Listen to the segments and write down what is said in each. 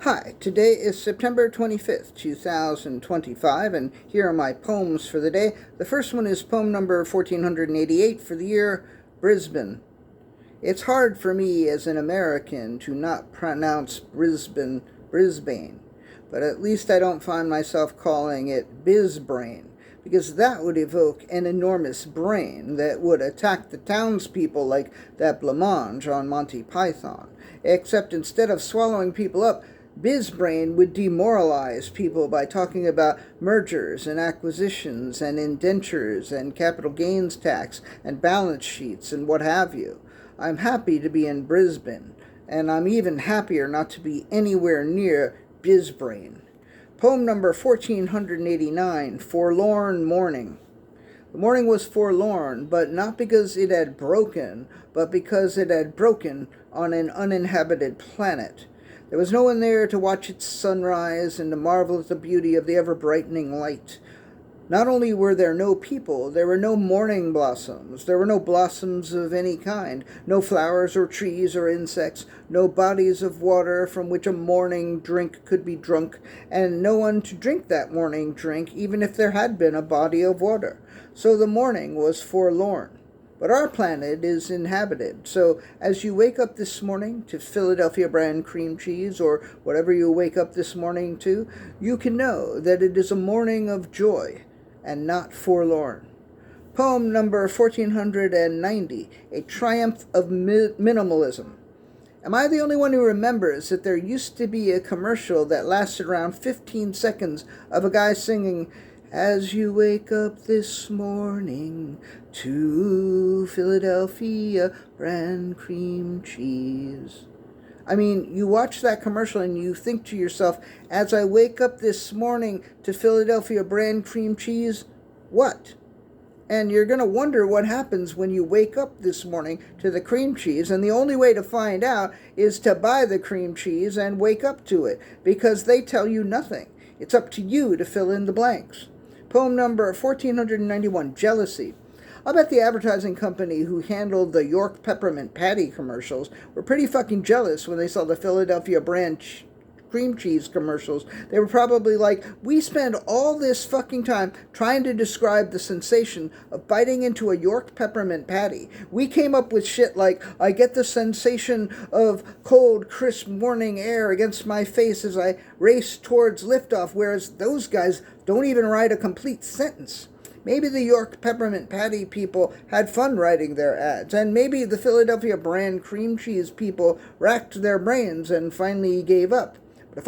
Hi, today is September 25th, 2025, and here are my poems for the day. The first one is poem number 1488 for the year, Brisbane. It's hard for me as an American to not pronounce Brisbane, but at least I don't find myself calling it Biz Brain, because that would evoke an enormous brain that would attack the townspeople like that blancmange on Monty Python, except instead of swallowing people up, Biz Brain would demoralize people by talking about mergers and acquisitions and indentures and capital gains tax and balance sheets and what have you. I'm happy to be in Brisbane, and I'm even happier not to be anywhere near Biz Brain. Poem number 1489, Forlorn Morning. The morning was forlorn, but not because it had broken, but because it had broken on an uninhabited planet. There was no one there to watch its sunrise and to marvel at the beauty of the ever-brightening light. Not only were there no people, there were no morning blossoms. There were no blossoms of any kind, no flowers or trees or insects, no bodies of water from which a morning drink could be drunk, and no one to drink that morning drink, even if there had been a body of water. So the morning was forlorn. But our planet is inhabited, so as you wake up this morning to Philadelphia brand cream cheese or whatever you wake up this morning to, you can know that it is a morning of joy and not forlorn. Poem number 1490, A Triumph of Minimalism. Am I the only one who remembers that there used to be a commercial that lasted around 15 seconds of a guy singing, "As you wake up this morning to Philadelphia brand cream cheese"? I mean, you watch that commercial and you think to yourself, as I wake up this morning to Philadelphia brand cream cheese, what? And you're going to wonder what happens when you wake up this morning to the cream cheese, and the only way to find out is to buy the cream cheese and wake up to it, because they tell you nothing. It's up to you to fill in the blanks. Poem number 1491, Jealousy. I'll bet the advertising company who handled the York Peppermint Patty commercials were pretty fucking jealous when they saw the Philadelphia brand cream cheese commercials. They were probably like, we spend all this fucking time trying to describe the sensation of biting into a York Peppermint Patty. We came up with shit like, I get the sensation of cold, crisp morning air against my face as I race towards liftoff, whereas those guys don't even write a complete sentence. Maybe the York Peppermint Patty people had fun writing their ads, and maybe the Philadelphia brand cream cheese people racked their brains and finally gave up. But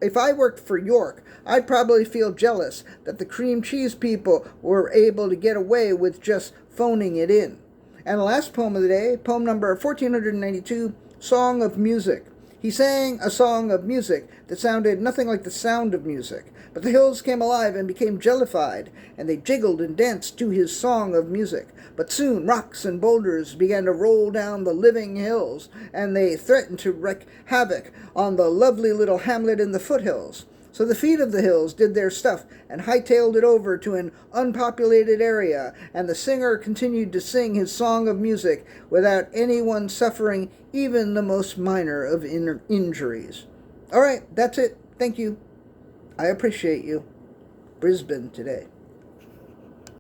if I worked for York, I'd probably feel jealous that the cream cheese people were able to get away with just phoning it in. And the last poem of the day, poem number 1492, Song of Music. He sang a song of music that sounded nothing like the sound of music, but the hills came alive and became jellified, and they jiggled and danced to his song of music. But soon rocks and boulders began to roll down the living hills, and they threatened to wreak havoc on the lovely little hamlet in the foothills. So the feet of the hills did their stuff and hightailed it over to an unpopulated area, and the singer continued to sing his song of music without anyone suffering even the most minor of injuries. All right, that's it. Thank you. I appreciate you. Brisbane today.